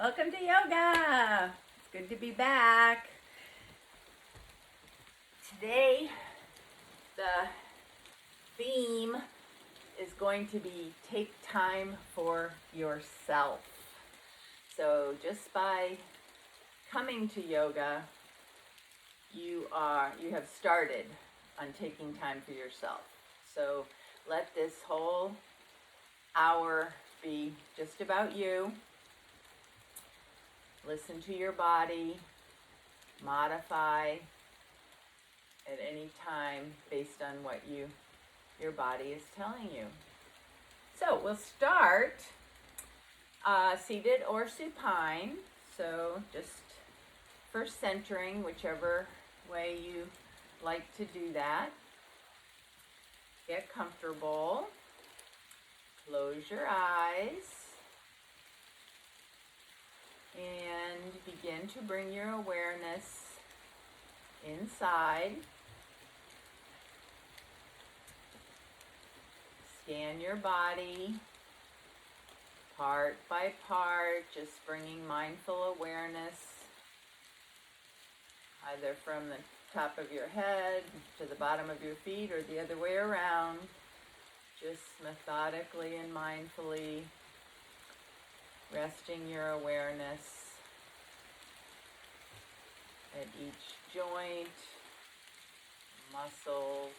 Welcome to yoga. It's good to be back. Today, the theme is going to be take time for yourself. So just by coming to yoga, you have started on taking time for yourself. So let this whole hour be just about you. Listen to your body, modify at any time based on what your body is telling you. So we'll start seated or supine. So just first centering, whichever way you like to do that. Get comfortable. Close your eyes. And begin to bring your awareness inside. Scan your body, part by part, just bringing mindful awareness, either from the top of your head to the bottom of your feet or the other way around, just methodically and mindfully resting your awareness at each joint, muscles,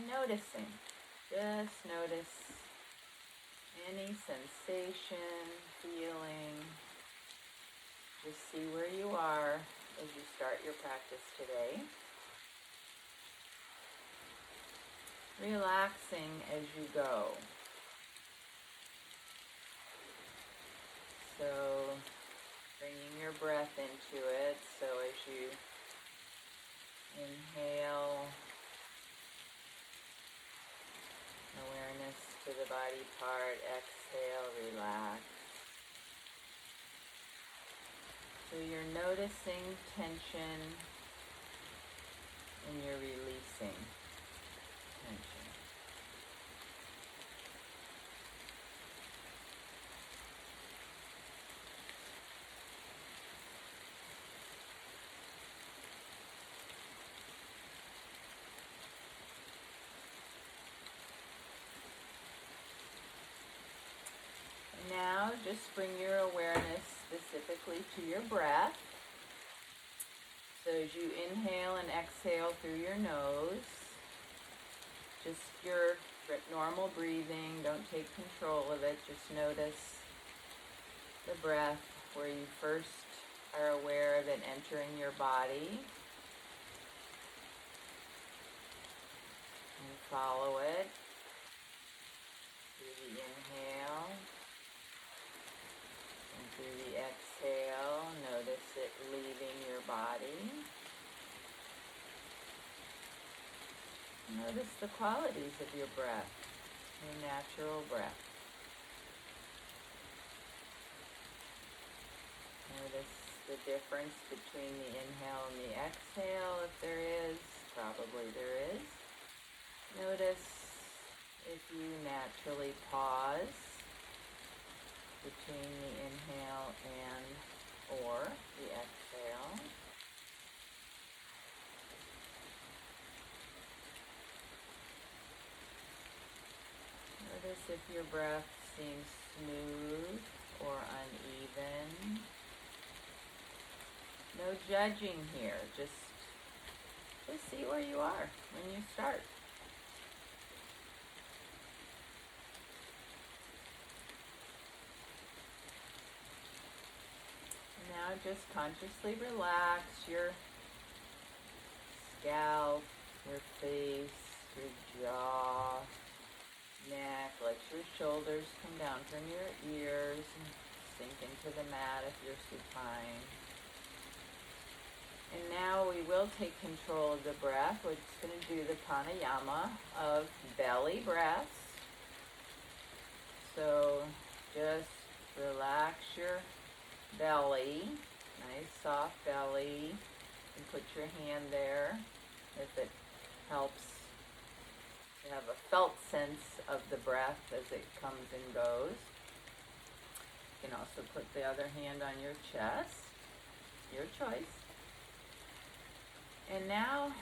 noticing. Just notice any sensation, feeling. Just see where you are as you start your practice today. Relaxing as you go. So, bringing your breath into it. So as you inhale, awareness to the body part, exhale, relax. So you're noticing tension and you're releasing tension. Now just bring your awareness specifically to your breath. So as you inhale and exhale through your nose, just your normal breathing, don't take control of it, just notice the breath where you first are aware of it entering your body. And follow it through the inhale. And through the exhale, notice it leaving your body. Notice the qualities of your breath, your natural breath. Notice the difference between the inhale and the exhale, if there is. Probably there is. Notice if you naturally pause between the inhale or the exhale. Notice if your breath seems smooth or uneven. No judging here, just see where you are when you start. Now just consciously relax your scalp, your face, your jaw, neck. Let your shoulders come down from your ears and sink into the mat if you're supine. And now we will take control of the breath. We're just going to do the pranayama of belly breaths. So just relax your belly, nice soft belly, and put your hand there if it helps to have a felt sense of the breath as it comes and goes. You can also put the other hand on your chest, your choice. And now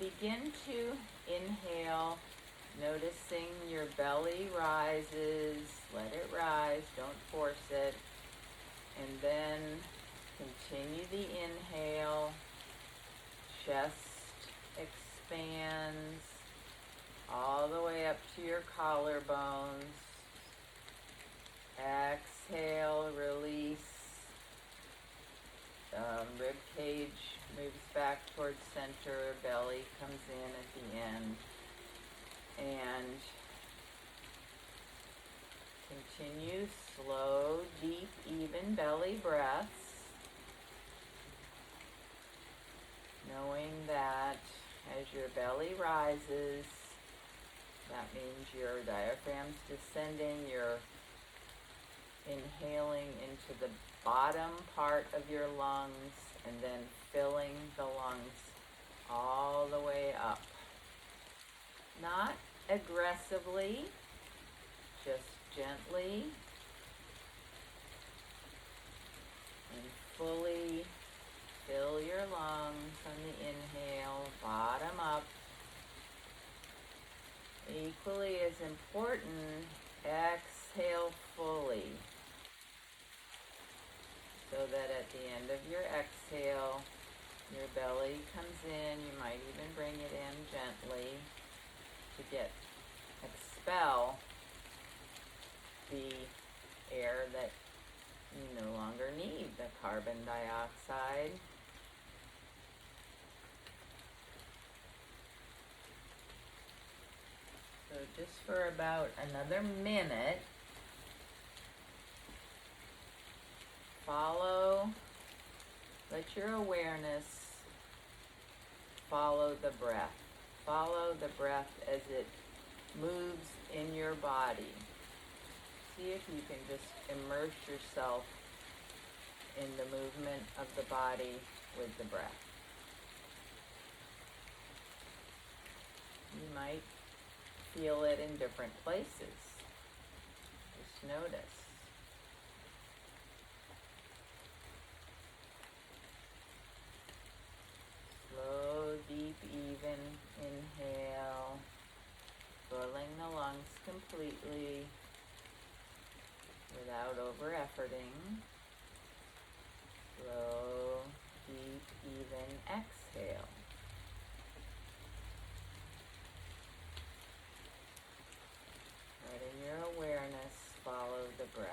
begin to inhale, noticing your belly rises. Let it rise, don't force it. And then continue the inhale, chest expands all the way up to your collarbones. Exhale, release. Rib cage moves back towards center, belly comes in at the end. And continue slow, deep, even belly breaths. Knowing that as your belly rises, that means your diaphragm's descending, you're inhaling into the bottom part of your lungs and then filling the lungs all the way up. Not aggressively, just gently and fully fill your lungs on the inhale, bottom up. Equally as important, exhale fully, so that at the end of your exhale, your belly comes in. You might even bring it in gently to expel the air that you no longer need, the carbon dioxide. So just for about another minute, let your awareness follow the breath. Follow the breath as it moves in your body. See if you can just immerse yourself in the movement of the body with the breath. You might feel it in different places. Just notice. Slow, deep, even inhale, filling the lungs completely without over-efforting. Slow, deep, even exhale. Letting your awareness follow the breath.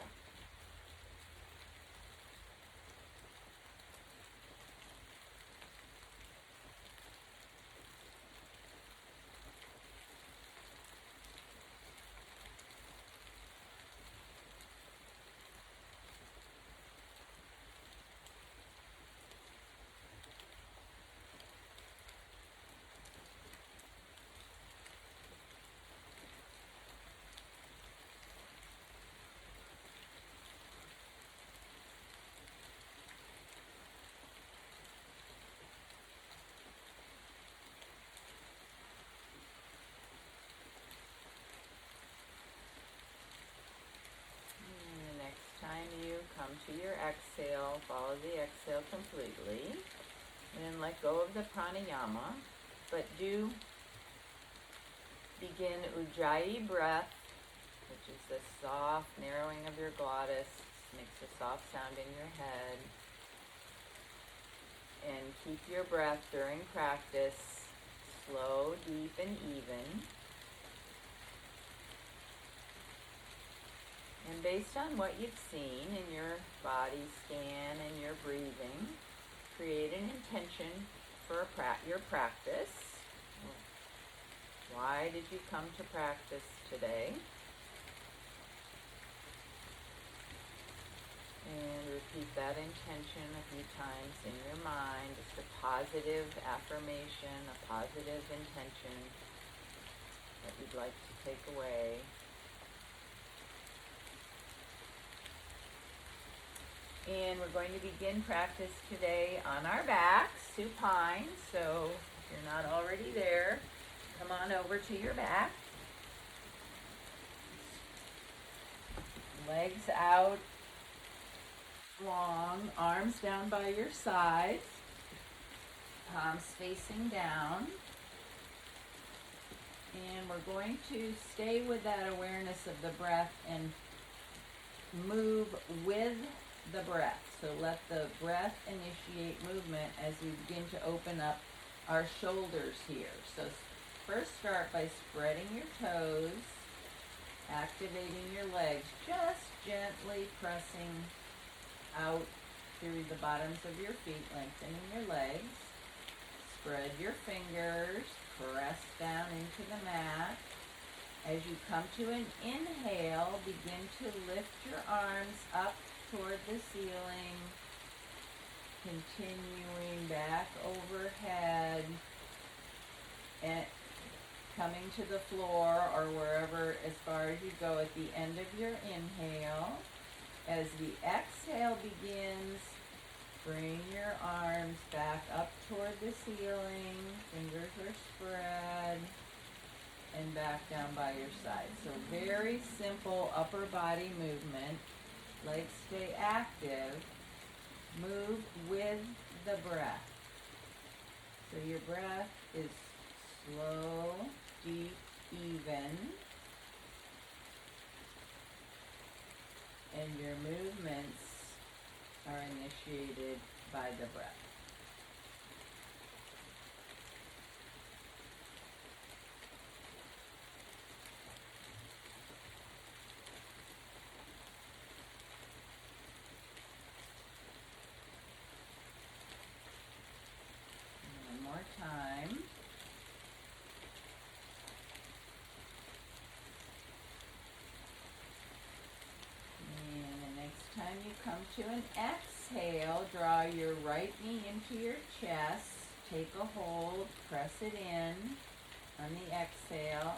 Come to your exhale, follow the exhale completely, and then let go of the pranayama, but do begin Ujjayi Breath, which is the soft narrowing of your glottis, makes a soft sound in your head, and keep your breath during practice slow, deep, and even. And based on what you've seen in your body scan and your breathing, create an intention for your practice. Why did you come to practice today? And repeat that intention a few times in your mind. Just a positive affirmation, a positive intention that you'd like to take away. And we're going to begin practice today on our backs, supine. So if you're not already there, come on over to your back. Legs out, long, arms down by your sides, palms facing down. And we're going to stay with that awareness of the breath and move with the breath. So let the breath initiate movement as we begin to open up our shoulders here. So first start by spreading your toes, activating your legs, just gently pressing out through the bottoms of your feet, lengthening your legs. Spread your fingers, press down into the mat. As you come to an inhale, begin to lift your arms up toward the ceiling, continuing back overhead and coming to the floor or wherever as far as you go at the end of your inhale. As the exhale begins, bring your arms back up toward the ceiling, fingers are spread, and back down by your side. So very simple upper body movement. Legs stay active. Move with the breath. So your breath is slow, deep, even. And your movements are initiated by the breath. One more time. Time you come to an exhale, draw your right knee into your chest, take a hold, press it in on the exhale.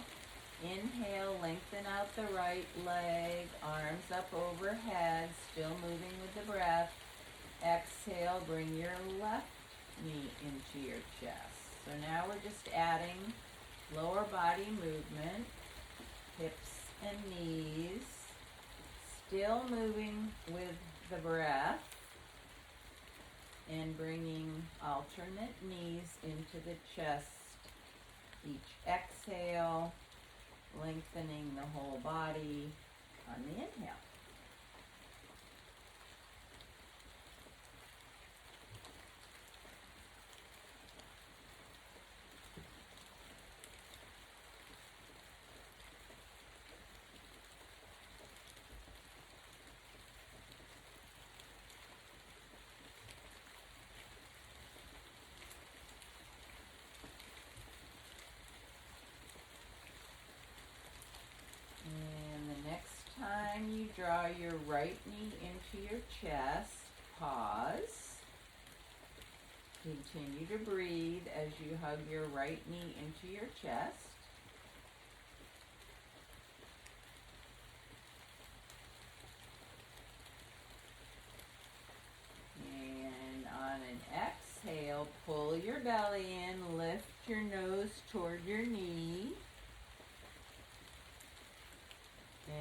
Inhale, lengthen out the right leg, arms up overhead, still moving with the breath. Exhale, bring your left knee into your chest. So now we're just adding lower body movement, hips and knees. Still moving with the breath and bringing alternate knees into the chest. Each exhale, lengthening the whole body on the inhale. Time you draw your right knee into your chest, pause. Continue to breathe as you hug your right knee into your chest. And on an exhale, pull your belly in, lift your nose toward your knee.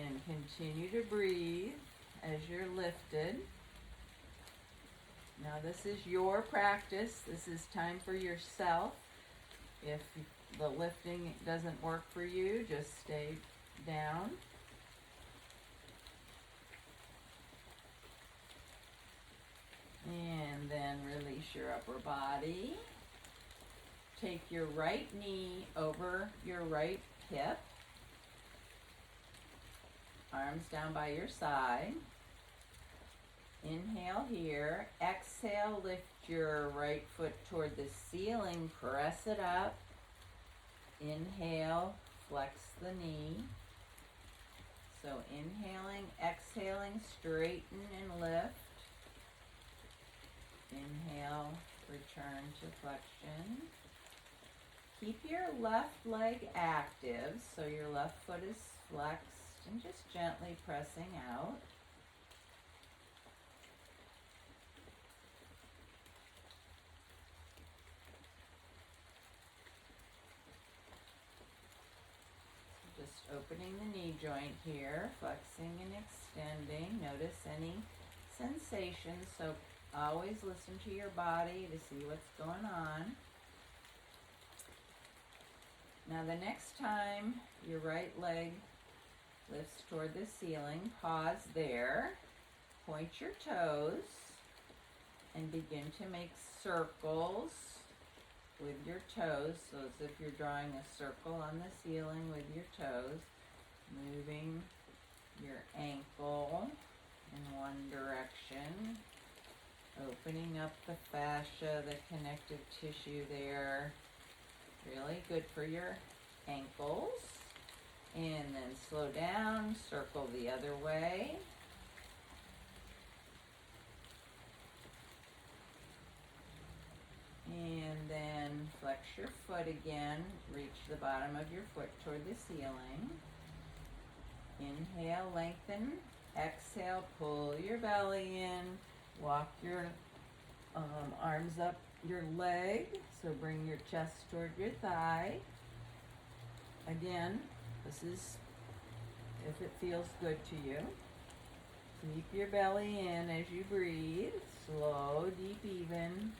And continue to breathe as you're lifted. Now this is your practice. This is time for yourself. If the lifting doesn't work for you, just stay down. And then release your upper body. Take your right knee over your right hip. Arms down by your side. Inhale here. Exhale, lift your right foot toward the ceiling. Press it up. Inhale, flex the knee. So inhaling, exhaling, straighten and lift. Inhale, return to flexion. Keep your left leg active, so your left foot is flexed. And just gently pressing out. So just opening the knee joint here, flexing and extending. Notice any sensations, so always listen to your body to see what's going on. Now the next time your right leg lifts toward the ceiling, pause there, point your toes, and begin to make circles with your toes, so as if you're drawing a circle on the ceiling with your toes, moving your ankle in one direction, opening up the fascia, the connective tissue there. Really good for your ankles. And then slow down, circle the other way. And then flex your foot again, reach the bottom of your foot toward the ceiling. Inhale, lengthen. Exhale, pull your belly in. Walk your arms up your leg, so bring your chest toward your thigh. Again, this is if it feels good to you. Keep your belly in as you breathe. Slow, deep, even.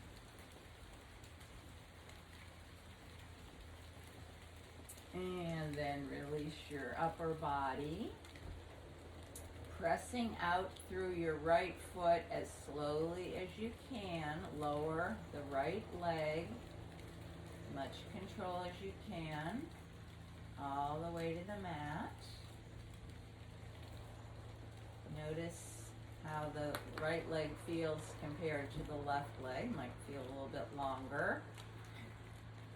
And then release your upper body. Pressing out through your right foot as slowly as you can. Lower the right leg. Much control as you can. All the way to the mat. Notice how the right leg feels compared to the left leg. Might feel a little bit longer.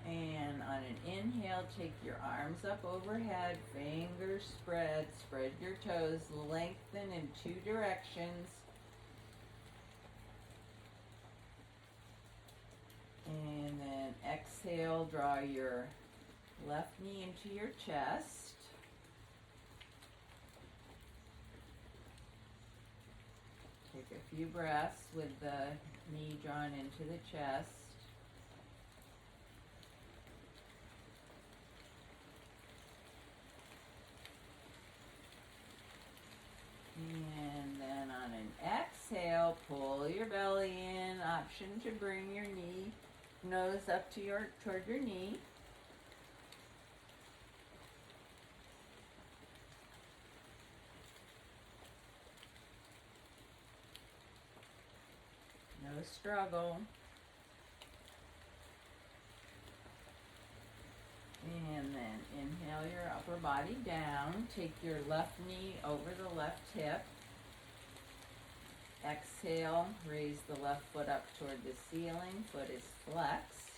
And on an inhale, take your arms up overhead, fingers spread, spread your toes, lengthen in two directions. And then exhale, draw your left knee into your chest. Take a few breaths with the knee drawn into the chest. And then on an exhale, pull your belly in. Option to bring your nose up to toward your knee. No struggle. And then inhale your upper body down. Take your left knee over the left hip. Exhale, raise the left foot up toward the ceiling. Foot is flexed.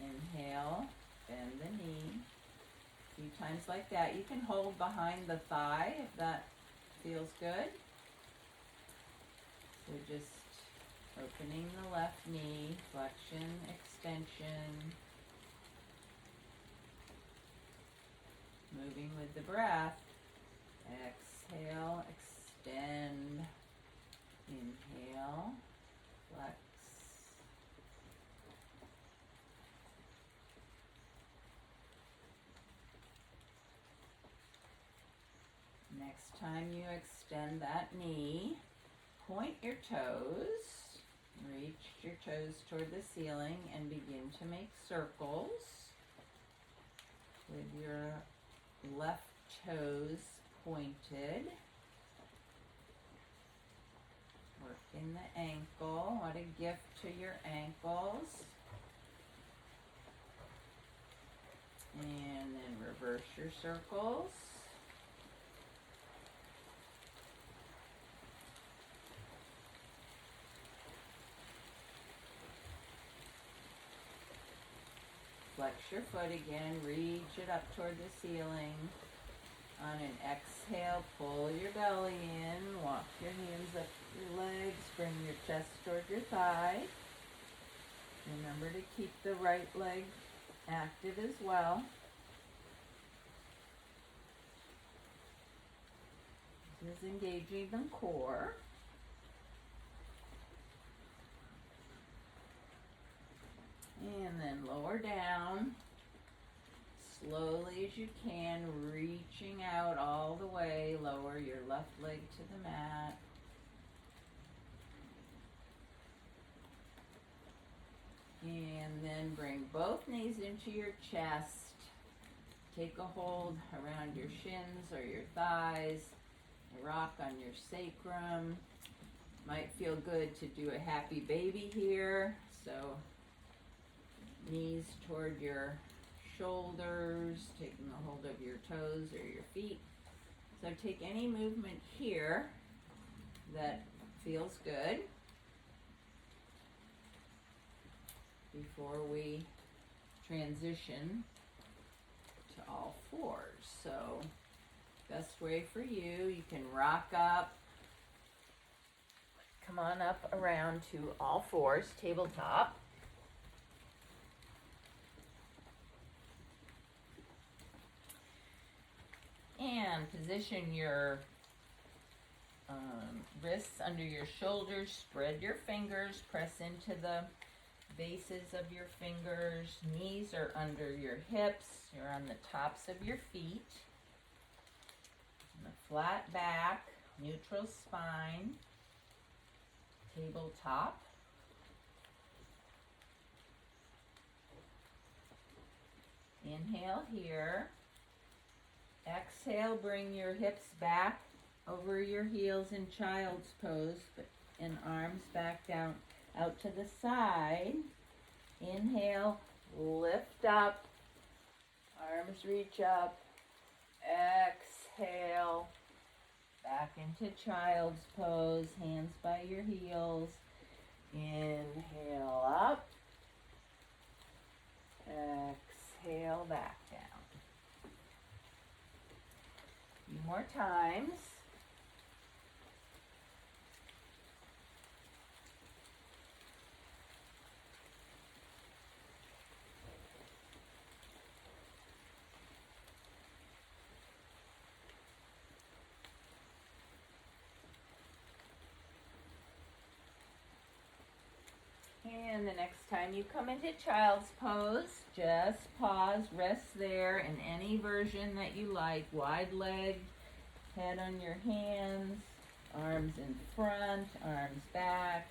Inhale, bend the knee. A few times like that. You can hold behind the thigh if that feels good. So just opening the left knee, flexion, extension. Moving with the breath. Exhale, extend. Inhale, flex. Next time you extend that knee, point your toes. Reach your toes toward the ceiling and begin to make circles with your left toes pointed. Work in the ankle. What a gift to your ankles. And then reverse your circles. Flex your foot again, reach it up toward the ceiling. On an exhale, pull your belly in, walk your hands up your legs, bring your chest toward your thigh. Remember to keep the right leg active as well. This is engaging the core. And then lower down, slowly as you can, reaching out all the way. Lower your left leg to the mat. knees into your chest. Take a hold around your shins or your thighs. Rock on your sacrum. Might feel good to do a happy baby here. So knees toward your shoulders, taking a hold of your toes or your feet. So take any movement here that feels good before we transition to all fours. So best way for you, you can rock up, come on up around to all fours, tabletop. And position your wrists under your shoulders, spread your fingers, press into the bases of your fingers, knees are under your hips, you're on the tops of your feet, and a flat back, neutral spine, tabletop. Inhale here. Exhale, bring your hips back over your heels in child's pose, and arms back down out to the side. Inhale, lift up, arms reach up. Exhale, back into child's pose, hands by your heels. Inhale up. Exhale, back down. A few more times. And the next time you come into child's pose, just pause, rest there in any version that you like. Wide leg, head on your hands, arms in front, arms back.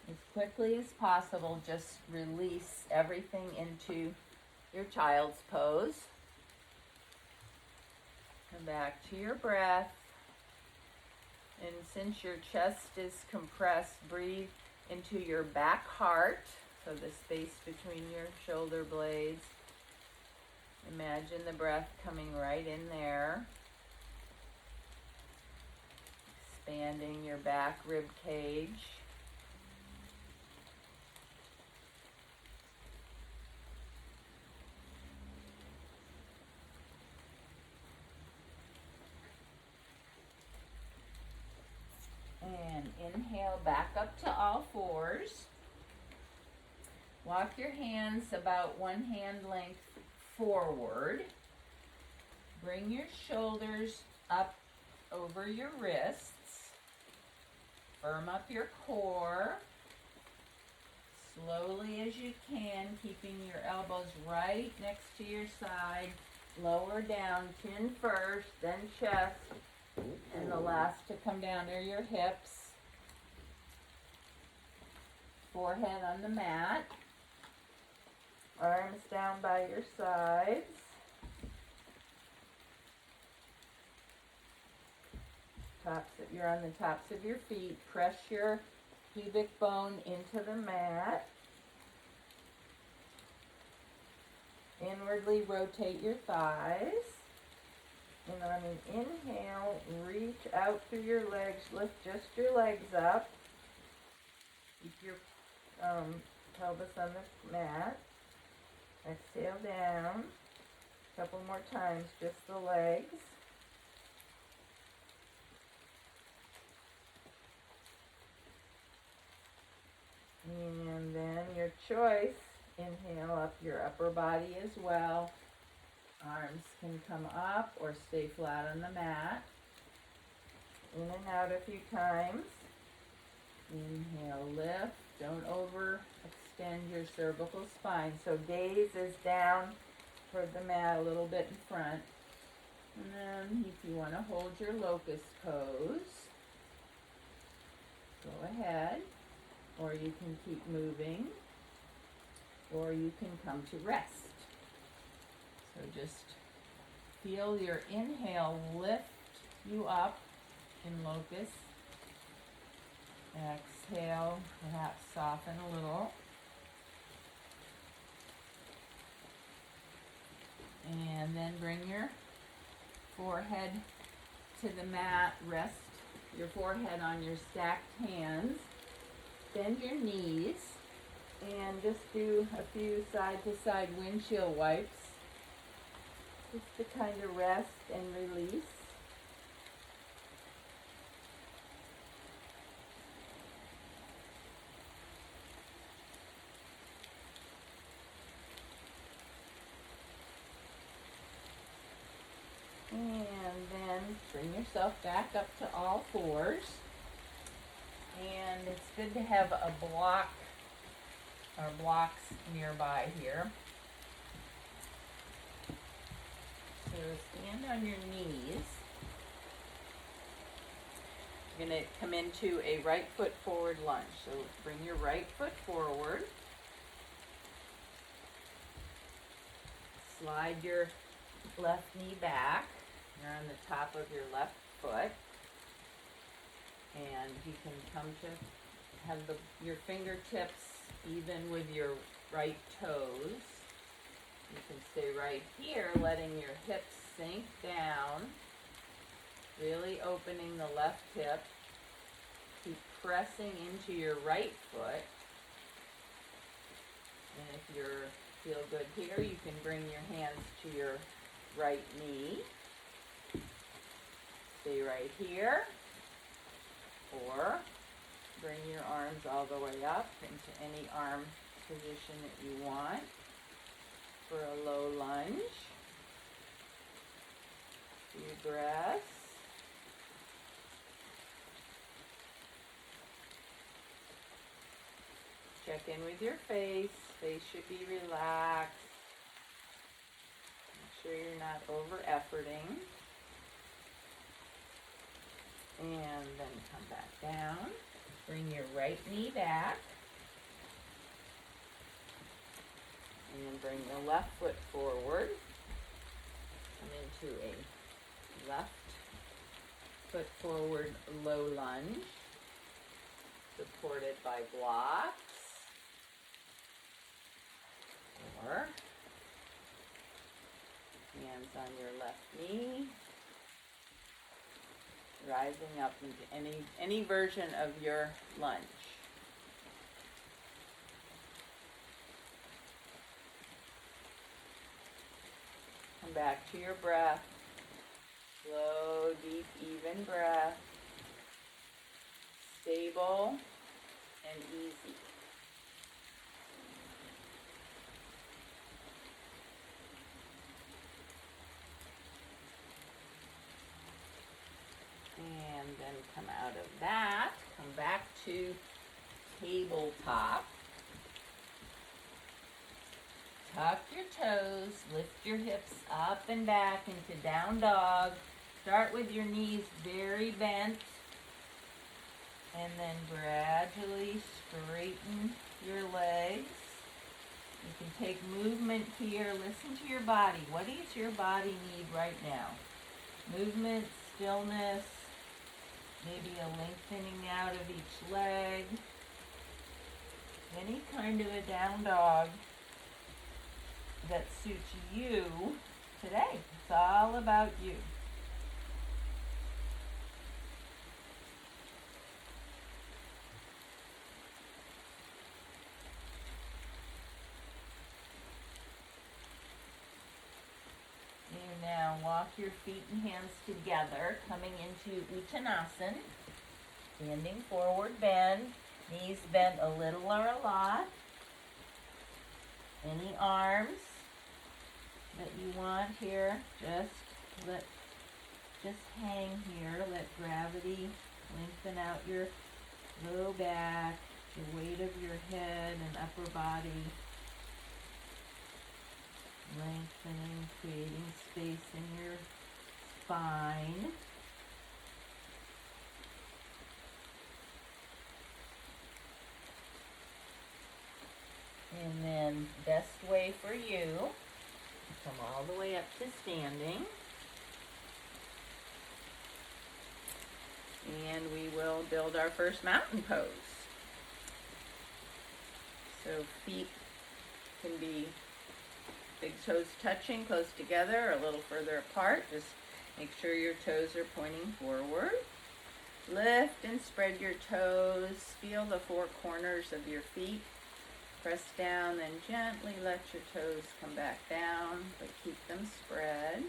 As quickly as possible, just release everything into your child's pose. Come back to your breath. And since your chest is compressed, breathe into your back heart, so the space between your shoulder blades. Imagine the breath coming right in there. Expanding your back rib cage. And inhale back up to all fours. Walk your hands about one hand length forward. Bring your shoulders up over your wrists. Firm up your core. Slowly as you can, keeping your elbows right next to your side. Lower down, chin first, then chest. And the last to come down are your hips. Forehead on the mat. Arms down by your sides. You're on the tops of your feet. Press your pubic bone into the mat. Inwardly rotate your thighs. And on an inhale, reach out through your legs. Lift just your legs up. Keep your pelvis on the mat. Exhale down. A couple more times, just the legs. And then your choice, inhale up your upper body as well. Arms can come up or stay flat on the mat. In and out a few times. Inhale, lift. Don't overextend your cervical spine. So gaze is down toward the mat a little bit in front. And then if you want to hold your locust pose, go ahead. Or you can keep moving. or you can come to rest. So just feel your inhale lift you up in locust. Exhale, perhaps soften a little. And then bring your forehead to the mat. Rest your forehead on your stacked hands. Bend your knees and just do a few side-to-side windshield wipes just to kind of rest and release. And then bring yourself back up to all fours. And it's good to have a block or blocks nearby here. So stand on your knees. You're going to come into a right foot forward lunge. So bring your right foot forward. Slide your left knee back. You're on the top of your left foot. And you can come to have your fingertips even with your right toes. You can stay right here, letting your hips sink down, really opening the left hip. Keep pressing into your right foot. And if you feel good here, you can bring your hands to your right knee. Stay right here. Or bring your arms all the way up into any arm position that you want for a low lunge. Few breaths. Check in with your face. Face should be relaxed. Make sure you're not over-efforting. And then come back down. Bring your right knee back. And then bring the left foot forward. Come into a left foot forward low lunge, supported by blocks. Or hands on your left knee. Rising up into any version of your lunge. Come back to your breath. Slow, deep, even breath. Stable and easy. And then come out of that, come back to tabletop. Tuck your toes, lift your hips up and back into down dog. Start with your knees very bent. And then gradually straighten your legs. You can take movement here. Listen to your body. What does your body need right now? Movement, stillness. Maybe a lengthening out of each leg. Any kind of a down dog that suits you today. It's all about you. You now walk your feet and hands together, coming into Uttanasan. Standing forward bend, knees bent a little or a lot. Any arms that you want here, just hang here. Let gravity lengthen out your low back, the weight of your head and upper body. Lengthening, creating space in your spine. And And then best way for you, come all the way up to standing. And we will build our first mountain pose. So feet can be big toes touching close together or a little further apart. Just make sure your toes are pointing forward. Lift and spread your toes. Feel the four corners of your feet. Press down, then gently let your toes come back down, but keep them spread.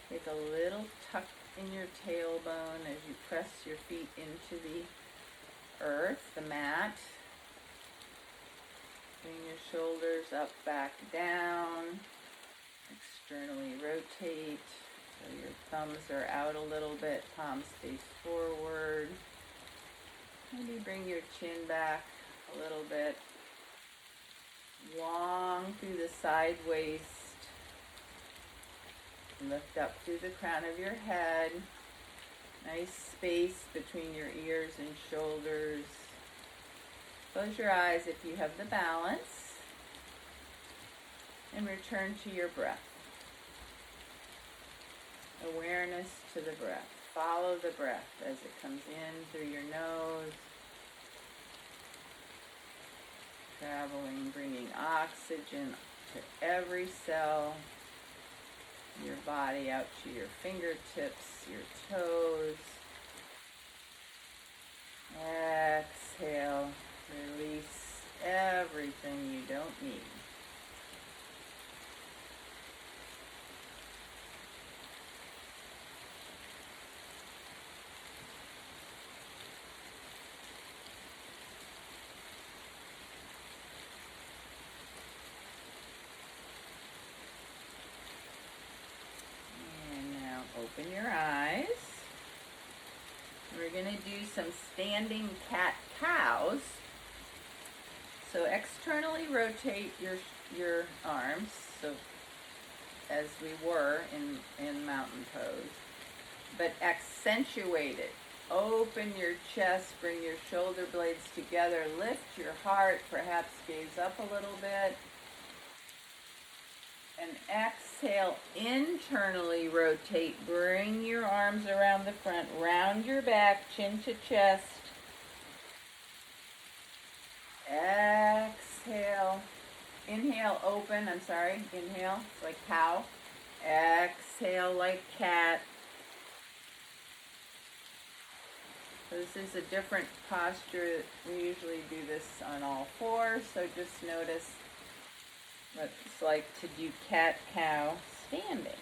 Take a little tuck in your tailbone as you press your feet into the earth, the mat. Bring your shoulders up, back, down. Externally rotate. So your thumbs are out a little bit, palms face forward. Maybe bring your chin back a little bit. Long through the side waist. Lift up through the crown of your head. Nice space between your ears and shoulders. Close your eyes if you have the balance. And return to your breath. Awareness to the breath. Follow the breath as it comes in through your nose. Traveling, bringing oxygen to every cell. Your body out to your fingertips, your toes. Exhale. Release everything you don't need. Open your eyes. We're going to do some standing cat-cows. So externally rotate your arms, so as we were in mountain pose, but accentuate it. Open your chest, bring your shoulder blades together, lift your heart, perhaps gaze up a little bit. And exhale, internally rotate. Bring your arms around the front, round your back, chin to chest. Exhale. Inhale, open. Inhale, like cow. Exhale, like cat. So this is a different posture. We usually do this on all fours, so just notice what it's like to do cat-cow standing.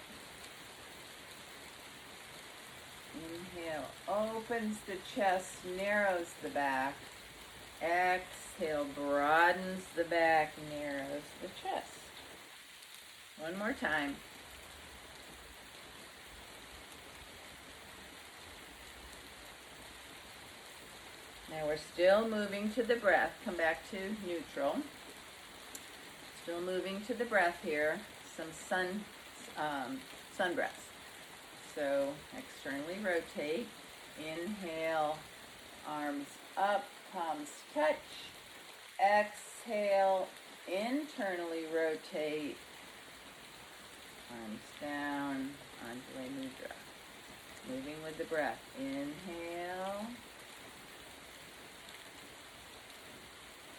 Inhale, opens the chest, narrows the back. Exhale, broadens the back, narrows the chest. One more time. Now we're still moving to the breath. Come back to neutral. Still moving to the breath here. Some sun breaths. So externally rotate. Inhale, arms up, palms touch. Exhale, internally rotate. Arms down, Ujjayi Mudra. Moving with the breath. Inhale.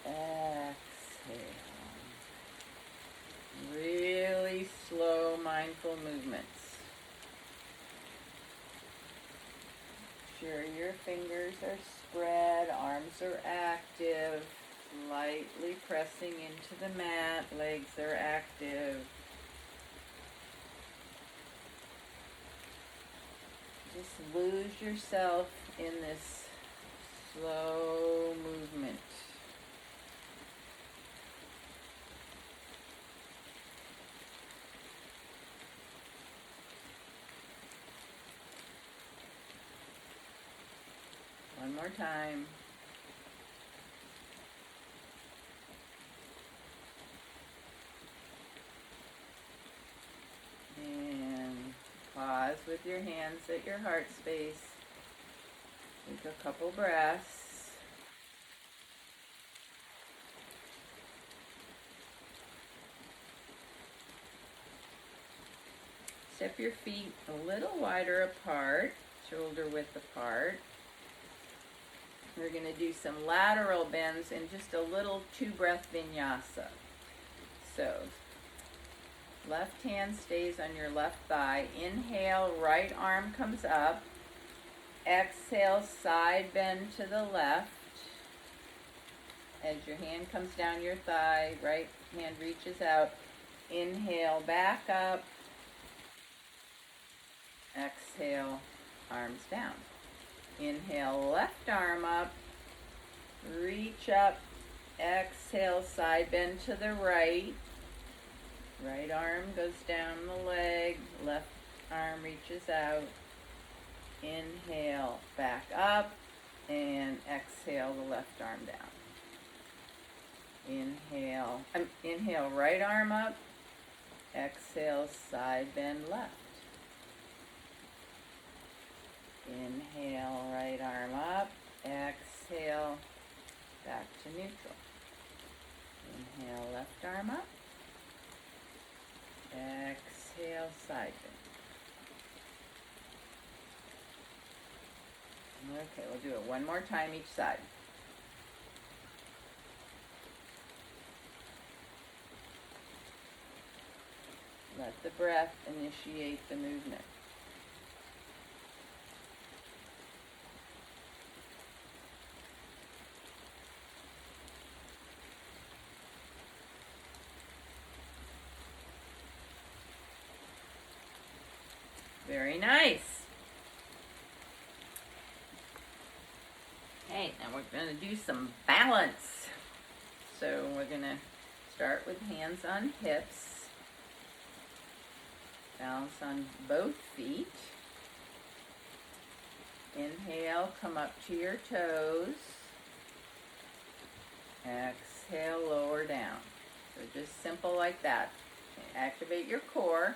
Exhale. Really slow, mindful movements. Sure your fingers are spread, arms are active, lightly pressing into the mat, legs are active. Just lose yourself in this slow movement. One more time. And pause with your hands at your heart space. Take a couple breaths. step your feet a little wider apart, shoulder width apart. We're going to do some lateral bends and just a little 2-breath vinyasa. So, left hand stays on your left thigh. Inhale, right arm comes up. Exhale, side bend to the left. As your hand comes down your thigh, right hand reaches out. Inhale, back up. Exhale, arms down. Inhale, left arm up. Reach up. Exhale, side bend to the right. Right arm goes down the leg. Left arm reaches out. Inhale, back up. And exhale, the left arm down. Inhale, right arm up. Exhale, side bend left. Inhale, right arm up. Exhale, back to neutral. Inhale, left arm up. Exhale, side bend. Okay, we'll do it one more time each side. Let the breath initiate the movement. Very nice. Okay, now we're going to do some balance. So we're going to start with hands on hips. Balance on both feet. Inhale, come up to your toes. Exhale, lower down. So just simple like that. Activate your core.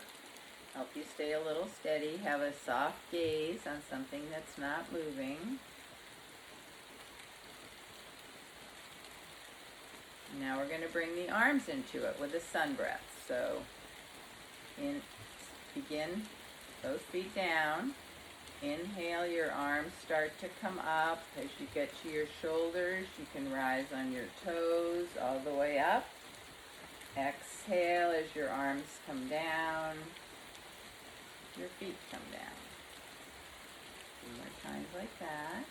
Help you stay a little steady. Have a soft gaze on something that's not moving. Now we're going to bring the arms into it with a sun breath. So begin both feet down. Inhale, your arms start to come up. As you get to your shoulders, you can rise on your toes all the way up. Exhale as your arms come down. Your feet come down. 2 more times like that.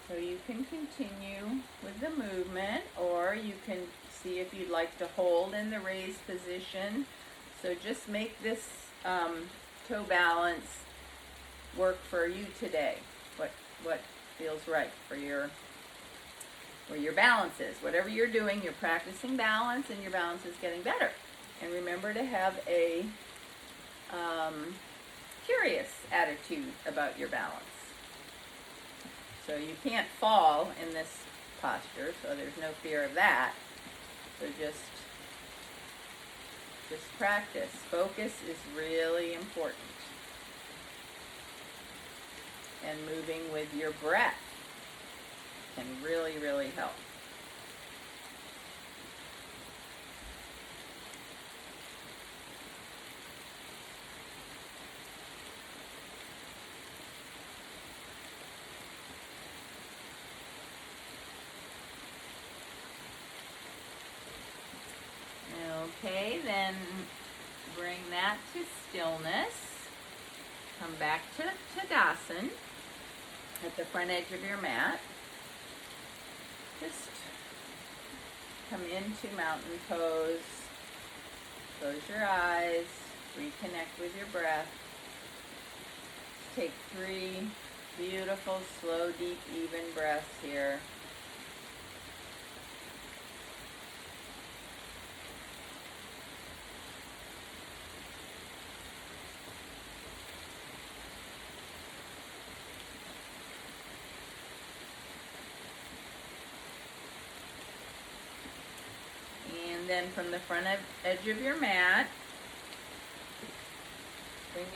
So you can continue with the movement, or you can see if you'd like to hold in the raised position. So just make this toe balance work for you today. What feels right for where your balance is. Whatever you're doing, you're practicing balance, and your balance is getting better. And remember to have a curious attitude about your balance. So you can't fall in this posture, so there's no fear of that. So just practice. Focus is really important. And moving with your breath can really, really help. Okay, then bring that to stillness. Come back to Tadasan at the front edge of your mat. Just come into mountain pose. Close your eyes. Reconnect with your breath. Take 3 beautiful, slow, deep, even breaths here. And then from the front edge of your mat, Bring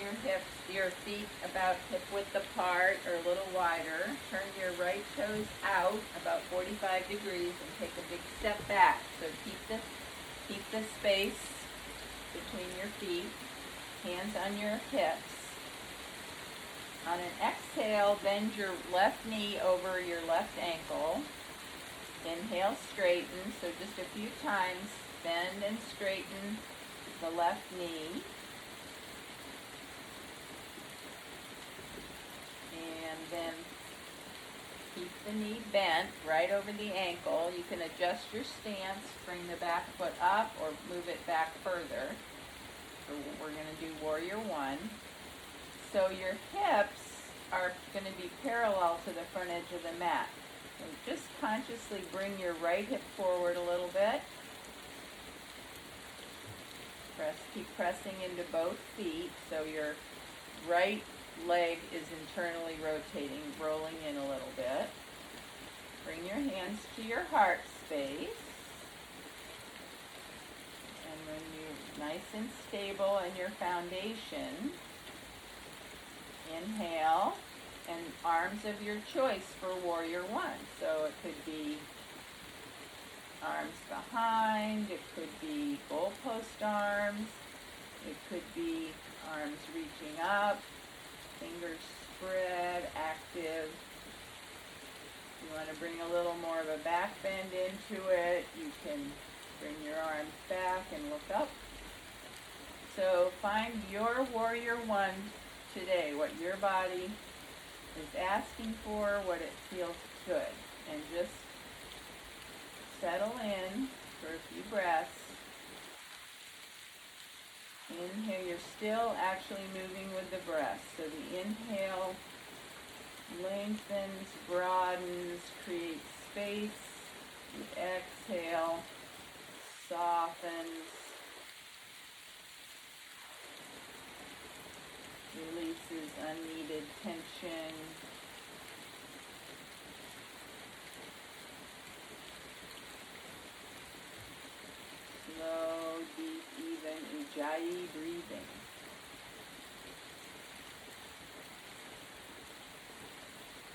your feet about hip width apart or a little wider. Turn your right toes out about 45 degrees and take a big step back. So keep the space between your feet. Hands on your hips. On an exhale, bend your left knee over your left ankle. Inhale, straighten. So just a few times, bend and straighten the left knee. And then keep the knee bent right over the ankle. You can adjust your stance, bring the back foot up or move it back further. So we're going to do Warrior One. So your hips are going to be parallel to the front edge of the mat. So just consciously bring your right hip forward a little bit. Keep pressing into both feet so your right leg is internally rotating, rolling in a little bit. Bring your hands to your heart space. And when you're nice and stable in your foundation, inhale, and arms of your choice for Warrior One. So it could be arms behind, it could be goalpost arms, it could be arms reaching up, fingers spread, active. You want to bring a little more of a back bend into it, you can bring your arms back and look up. So find your Warrior One today, what your body is asking for, what it feels good. And just settle in for a few breaths. Inhale, you're still actually moving with the breath. So the inhale lengthens, broadens, creates space. The exhale softens, releases unneeded tension. Slow, deep, even Ujjayi breathing.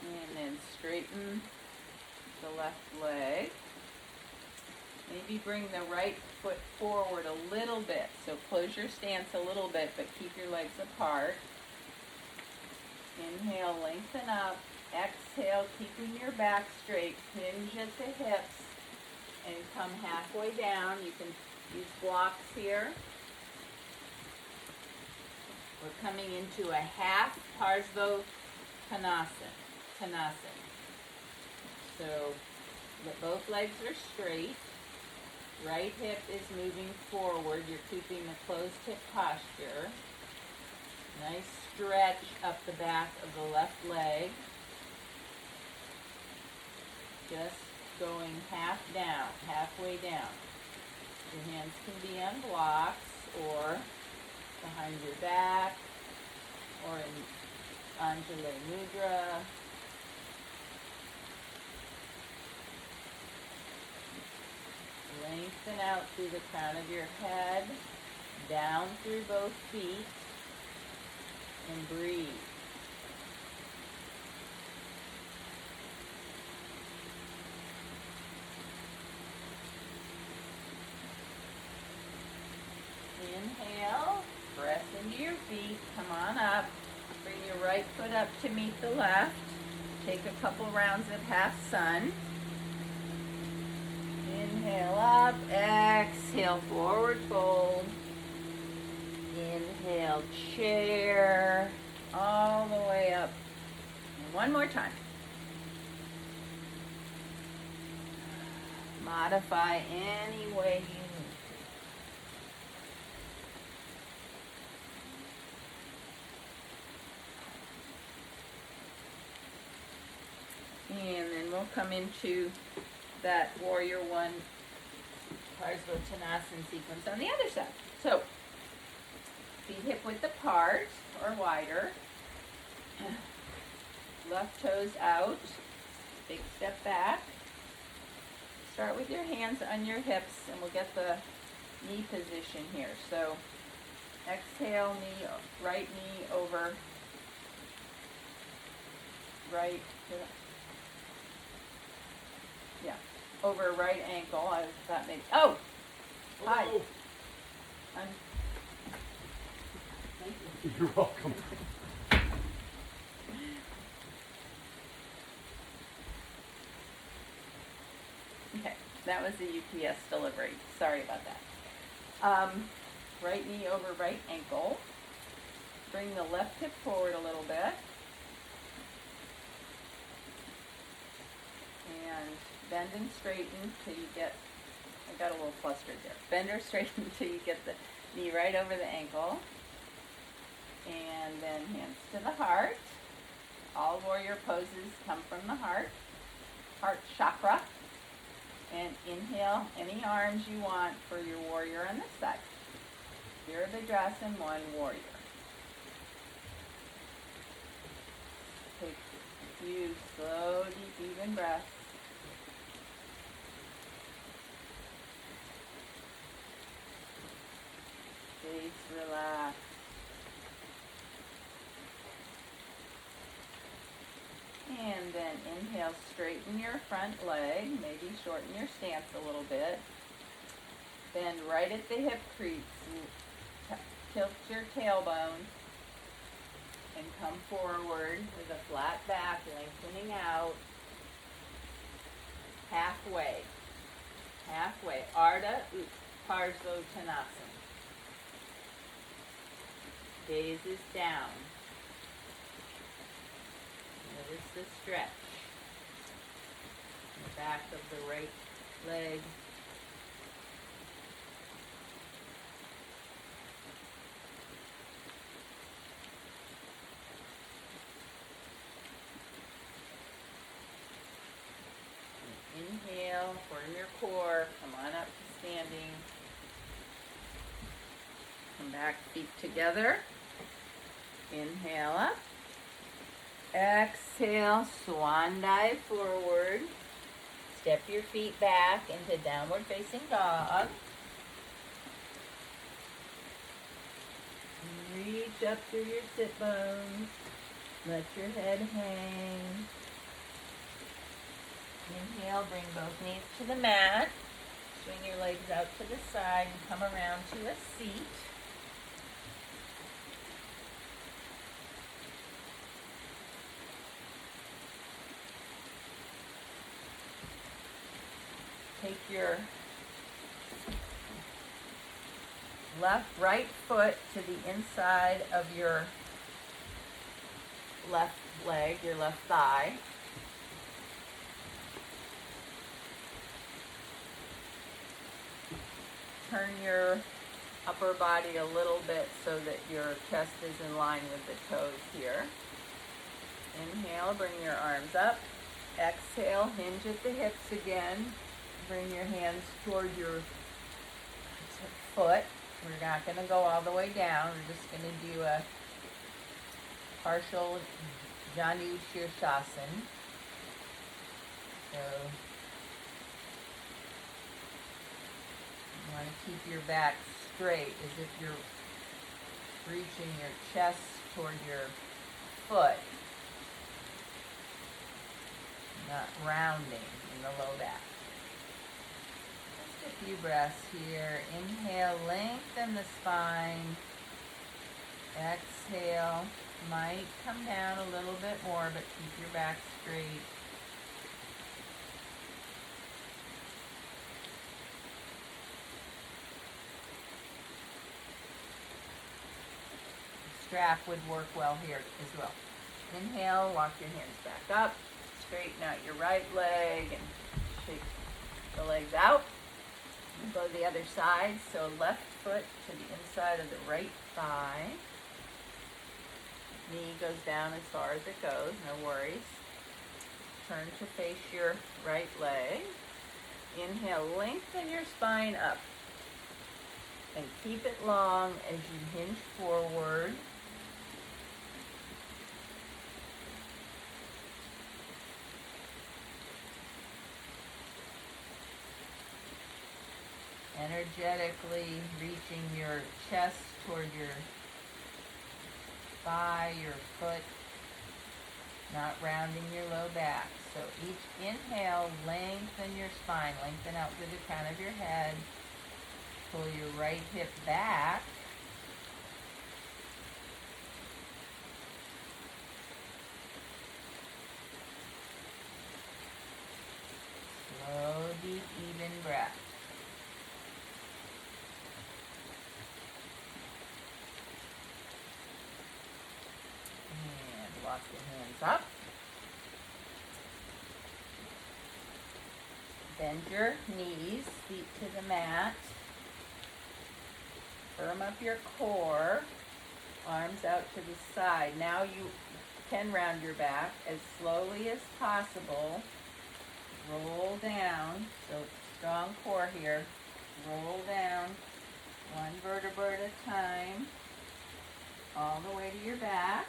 And then straighten the left leg. Maybe bring the right foot forward a little bit. So close your stance a little bit, but keep your legs apart. Inhale, lengthen up. Exhale, keeping your back straight. Hinge at the hips. And come halfway down. You can use blocks here. We're coming into a half Uttanasan. So both legs are straight. Right hip is moving forward. You're keeping the closed hip posture. Nice stretch up the back of the left leg. Just going halfway down. Your hands can be on blocks or behind your back or in Ujjayi Mudra. Lengthen out through the crown of your head, down through both feet, and breathe. Inhale, press into your feet, come on up. Bring your right foot up to meet the left. Take a couple rounds of half sun. Inhale up, exhale, forward fold. Inhale, chair, all the way up. And one more time. Modify any way you need. And then we'll come into that Warrior One Uttanasan sequence on the other side. So, feet hip width apart or wider. Left toes out. Big step back. Start with your hands on your hips and we'll get the knee position here. So, Exhale, right knee over right, yeah, over right ankle. I thought maybe, oh, hi. I'm, Thank you. You're welcome. okay, that was the UPS delivery. Sorry about that. Right knee over right ankle. Bring the left hip forward a little bit. And bend and straighten till you get, I got a little flustered there. Bend or straighten till you get the knee right over the ankle. And then hands to the heart. All warrior poses come from the heart chakra. And inhale any arms you want for your warrior on this side. Virabhadrasana, one warrior. Take a few slow, deep, even breaths. Face relax. And then inhale, straighten your front leg, maybe shorten your stance a little bit. Bend right at the hip crease, tilt your tailbone, and come forward with a flat back, lengthening out. Halfway. Ardha Uttanasan. Gaze is down. Notice the stretch. The back of the right leg. Inhale, form your core. Come on up to standing. Come back, feet together. Inhale up. Exhale, swan dive forward. Step your feet back into downward facing dog. Reach up through your sit bones. Let your head hang. Inhale, bring both knees to the mat. Swing your legs out to the side and come around to a seat. Take your right foot to the inside of your left leg, your left thigh. Turn your upper body a little bit so that your chest is in line with the toes here. Inhale, bring your arms up. Exhale, hinge at the hips again. Bring your hands toward your foot. We're not going to go all the way down. We're just going to do a partial Janu Shirshasana. So you want to keep your back straight as if you're reaching your chest toward your foot, not rounding in the low back. Just a few breaths here. Inhale, lengthen the spine. Exhale, might come down a little bit more, but keep your back straight. Strap would work well here as well. Inhale, walk your hands back up, straighten out your right leg and shake the legs out. And go the other side, so left foot to the inside of the right thigh. Knee goes down as far as it goes, no worries. Turn to face your right leg. Inhale, lengthen your spine up. And keep it long as you hinge forward. Energetically reaching your chest toward your thigh, your foot, not rounding your low back. So each inhale, lengthen your spine, lengthen out through the crown of your head. Pull your right hip back. Slow, deep, even breath. And walk your hands up. Bend your knees, feet to the mat. Firm up your core, arms out to the side. Now you can round your back as slowly as possible. Roll down, so strong core here. Roll down, one vertebra at a time, all the way to your back.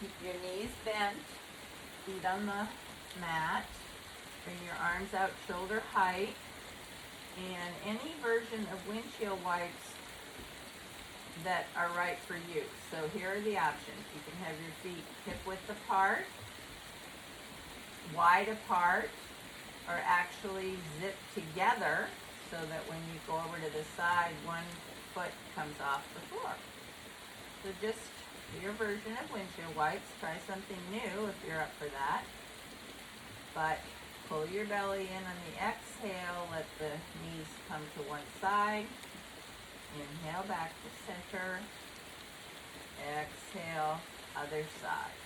Keep your knees bent, feet on the mat. Bring your arms out shoulder height. And any version of windshield wipes that are right for you. So here are the options. You can have your feet hip width apart, wide apart, or actually zipped together so that when you go over to the side, one foot comes off the floor. So just your version of windshield wipes. Try something new if you're up for that. But pull your belly in on the exhale. Let the knees come to one side. Inhale back to center. Exhale, other side.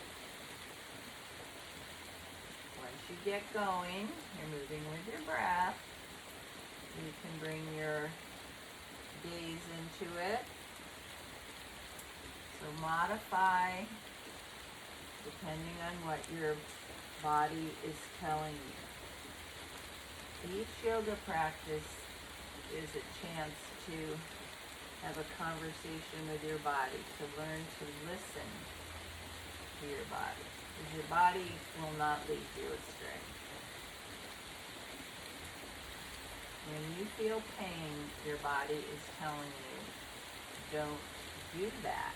Once you get going, you're moving with your breath. You can bring your gaze into it. So modify depending on what your body is telling you. Each yoga practice is a chance to have a conversation with your body, to learn to listen to your body. Because your body will not lead you astray. When you feel pain, your body is telling you, don't do that.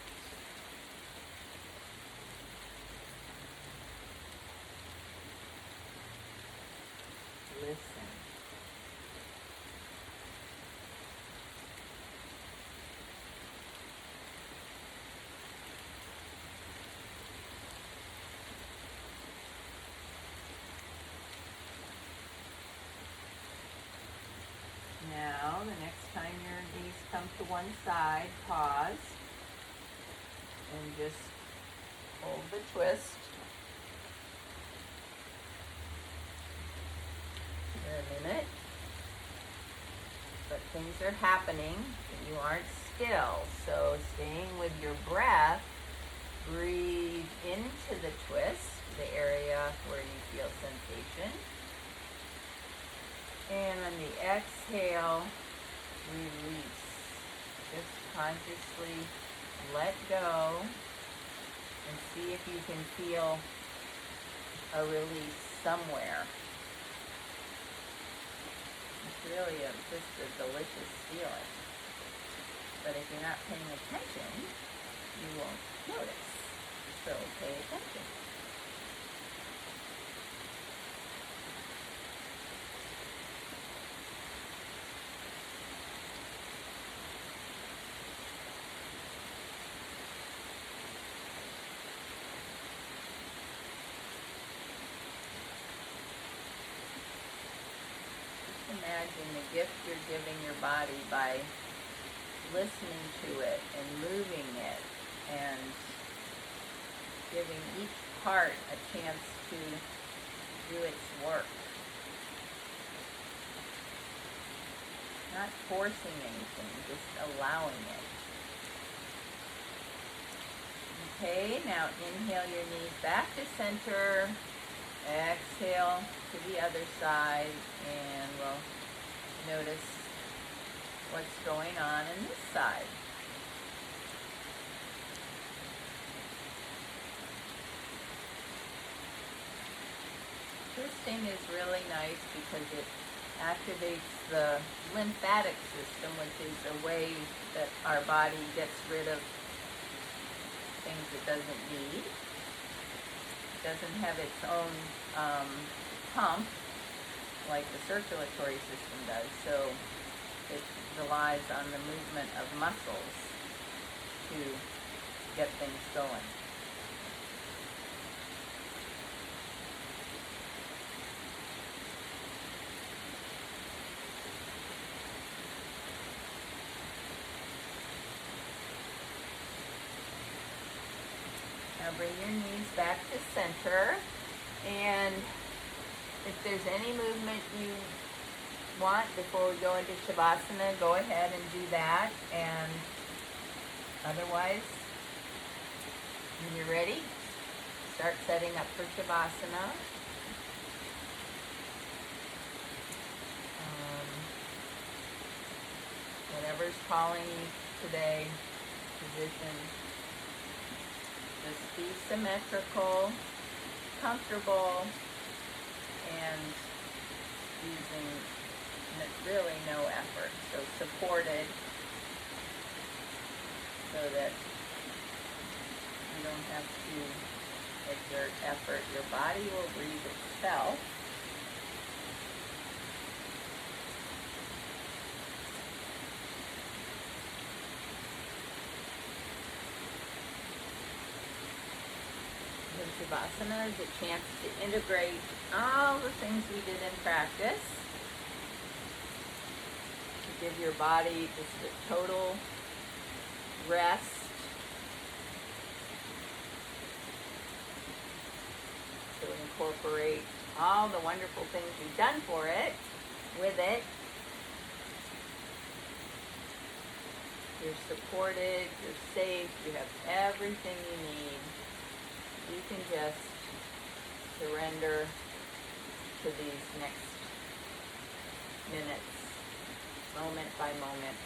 Listen. Now, the next time your knees come to one side, pause and just hold the twist for a minute. But things are happening and you aren't still. So staying with your breath, breathe into the twist, the area where you feel sensation. And on the exhale, release. Just consciously let go and see if you can feel a release somewhere. It's really just a delicious feeling. But if you're not paying attention, you won't notice. So pay attention. Imagine the gift you're giving your body by listening to it and moving it and giving each part a chance to do its work. Not forcing anything, just allowing it. Okay, now inhale your knees back to center. Exhale to the other side, and we'll notice what's going on this side. Twisting is really nice because it activates the lymphatic system, which is a way that our body gets rid of things it doesn't need. It doesn't have its own pump like the circulatory system does, so it relies on the movement of muscles to get things going. Now bring your knees back to center, and if there's any movement you want before we go into Shavasana, go ahead and do that, and otherwise, when you're ready, start setting up for Shavasana. Whatever's calling you today, position. Just be symmetrical, comfortable, and using really no effort. So supported so that you don't have to exert effort. Your body will breathe itself. Shavasana is a chance to integrate all the things we did in practice, to give your body just a total rest, to incorporate all the wonderful things you've done for it, with it. You're supported, you're safe, you have everything you need. You can just surrender to these next minutes, moment by moment,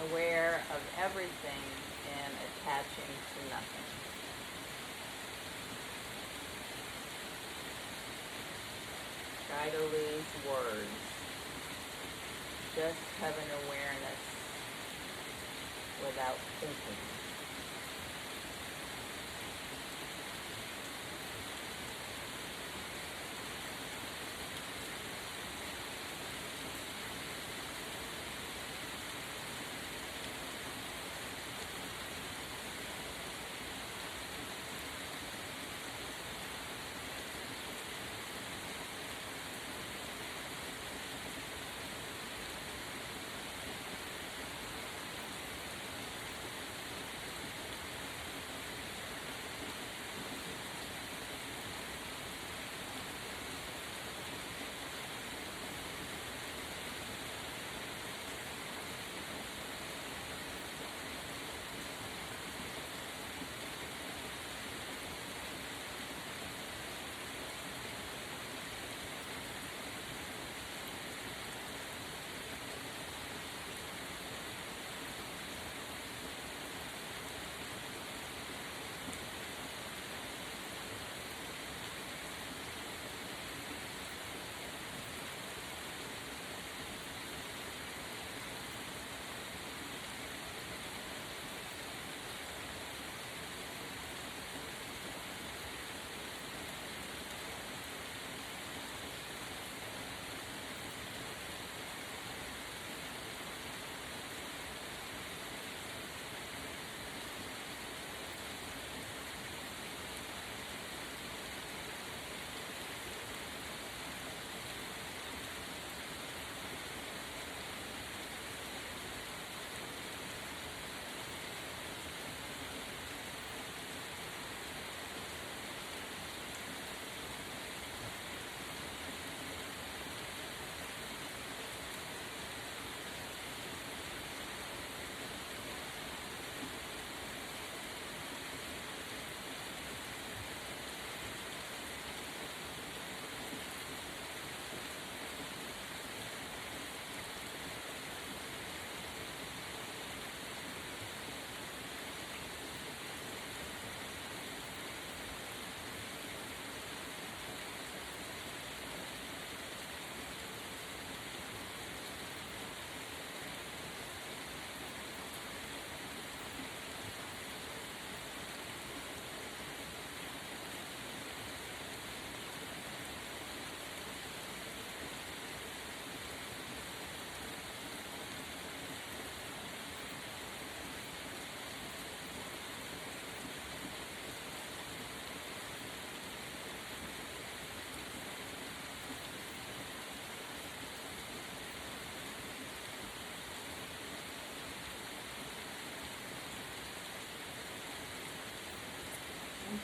aware of everything and attaching to nothing. Try to lose words. Just have an awareness without thinking.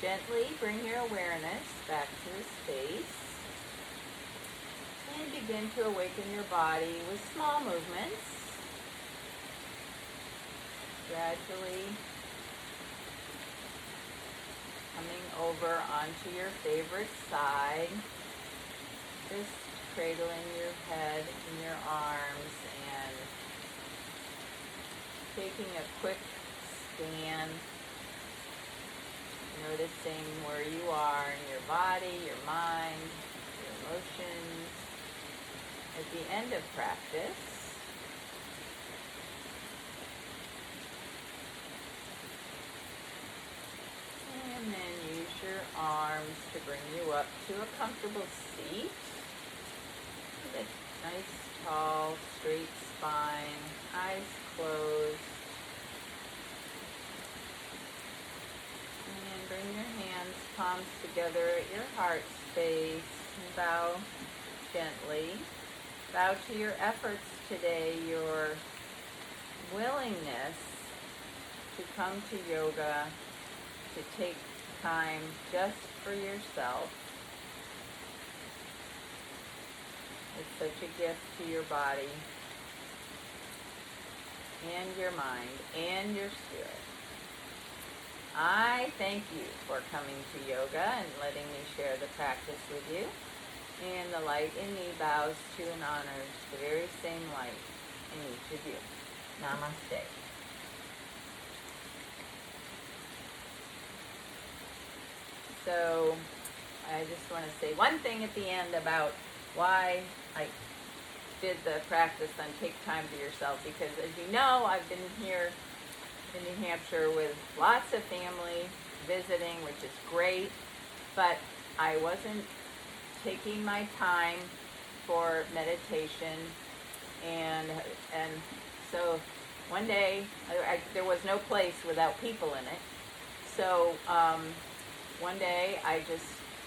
Gently bring your awareness back to the space and begin to awaken your body with small movements. Gradually coming over onto your favorite side. Just cradling your head in your arms and taking a quick scan. Noticing where you are in your body, your mind, your emotions. At the end of practice, and then use your arms to bring you up to a comfortable seat. With a nice, tall, straight spine, eyes closed. And bring your hands, palms together at your heart space and bow gently. Bow to your efforts today, your willingness to come to yoga, to take time just for yourself. It's such a gift to your body and your mind and your spirit. I thank you for coming to yoga and letting me share the practice with you. And the light in me bows to and honors the very same light in each of you. Namaste. So I just want to say one thing at the end about why I did the practice on take time for yourself, because as you know, I've been here in New Hampshire with lots of family visiting, which is great, but I wasn't taking my time for meditation, and so one day there was no place without people in it. So one day I just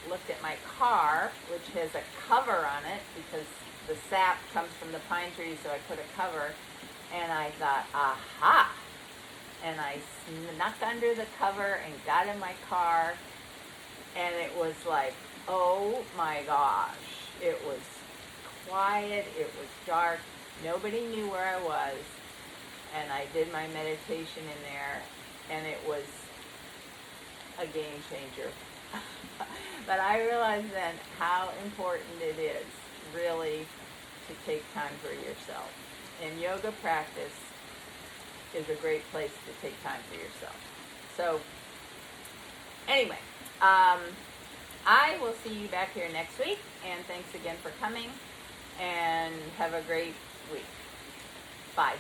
looked at my car, which has a cover on it because the sap comes from the pine trees, so I put a cover, and I thought, aha! And I snuck under the cover and got in my car, and it was like, oh my gosh, it was quiet, it was dark, nobody knew where I was, and I did my meditation in there, and it was a game changer. But I realized then how important it is really to take time for yourself. And yoga practice is a great place to take time for yourself. So anyway, I will see you back here next week, and thanks again for coming, and have a great week. Bye.